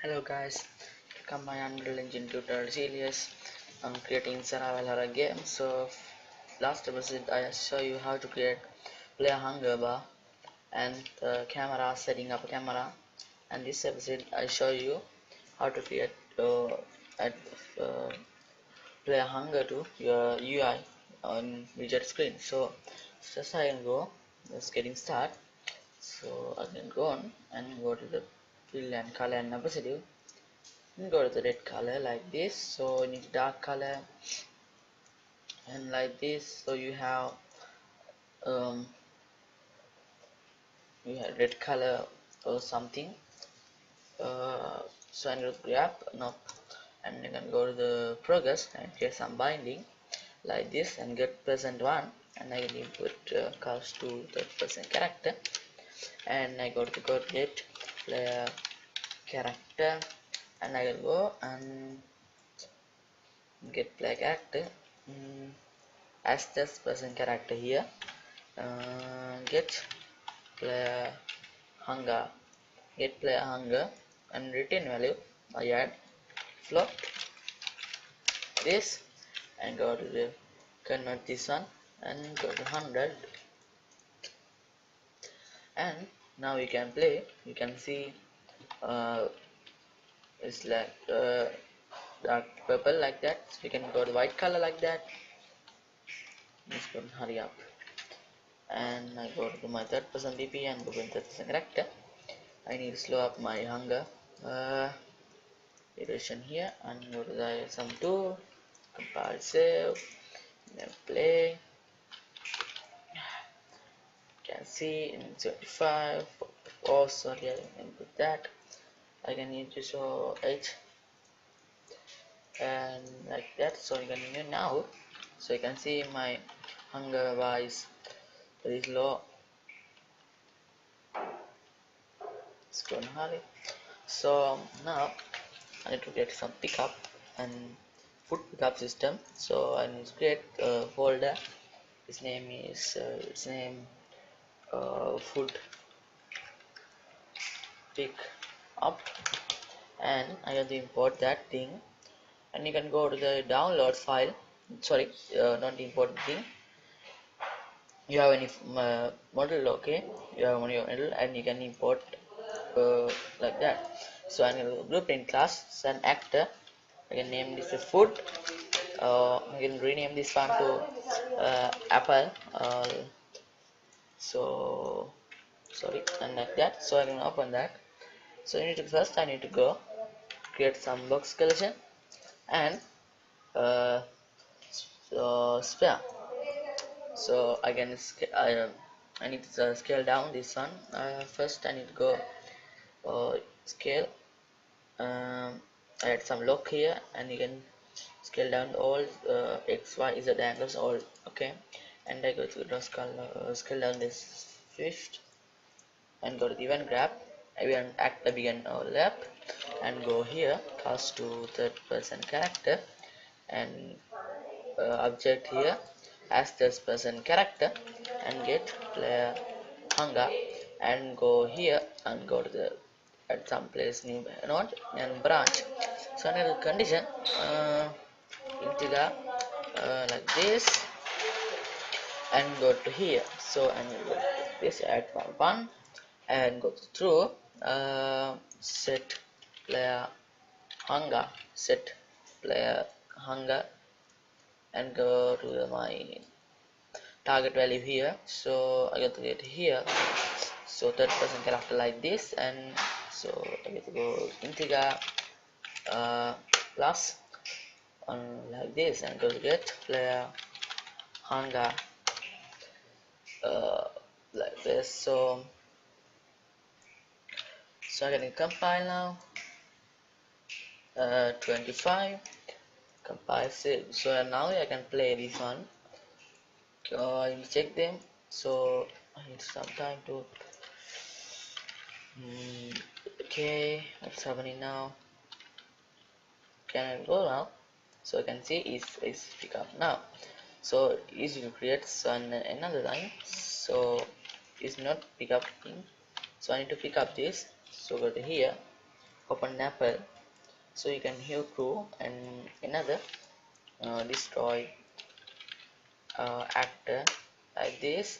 Hello guys, welcome my Unreal Engine tutorial series. I'm creating survival horror game. So last episode I show you how to create player hunger bar and the camera, setting up a camera, and this episode I show you how to create add, uh, player hunger to your UI on widget screen. So just I can go, just getting start. So I can go on and go to the fill and color and opacity. Go to the red color like this, so you need dark color and like this, so um you have red color or something. So I'm going to grab no, and you can go to the progress and get some binding like this and get present one, and I can input cost to the present character, and I go to get player character, and I will go and get player character. As this person character here, get player hunger, and return value. I add float this and go to the convert this one and go to 100, and now we can play. You can see uh, it's like dark purple like that, so you can go to white color like that. Just go and hurry up, and I go to my third person DP and go to third person character. I need to slow up my hunger iteration here and go to the some tool, compile, save, then play. You can see in 75. Oh, sorry, I can put that. I can need to show 8 and like that. So you can now. So you can see my hunger bar is very low. It's going to hurry. So now I need to get some pickup and food pickup system. So I need to create a folder. Its name is food pick up, and I have to import that thing. And you can go to the download file. Sorry, not import thing. You have any model, okay? You have on your model, and you can import like that. So I'm going to blueprint class, an actor. I can name this as food. I can rename this one to apple. So sorry, and like that. So I can open that. So I need to go create some box collection and uh, spare. So I can I need to scale down this one. First I need to go scale. I add some lock here, and you can scale down all x, y, z angles all. Okay, and I go to the scale down this fifth and go to the event grab. Event actor begin left and go here cast to third person character and object here as third person character and get player hunger, and go here and go to the at some place new node and branch. So another condition integer like this and go to here. So and go to this add one and go to true. Set player hunger, set player hunger, and go to my target value here. So I got to get here, so third person character like this, and so I get to go integer plus on like this and go to get player hunger like this. So I can compile now. 25 compile save. So now I can play this one. I will check them. So I need some time to okay, what's happening now? Can I go now? So I can see is pick up now. So easy to create another line. So it's not pick up thing. So I need to pick up this. So go to here open apple, so you can hear crew and another destroy actor like this,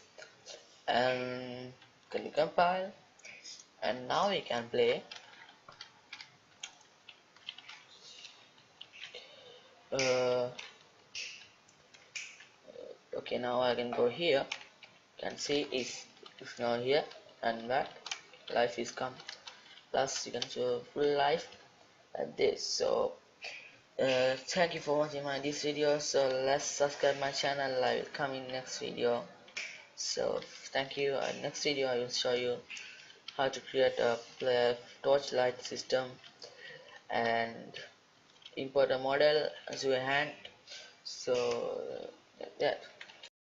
and can you compile, and now we can play. uh, okay, now I can go here, can see is now here, and that life is come, plus you can show full life like this. So thank you for watching my this video, so let's subscribe my channel. I will come in next video. So thank you. Next video I will show you how to create a player torchlight system and import a model as your hand. So yeah.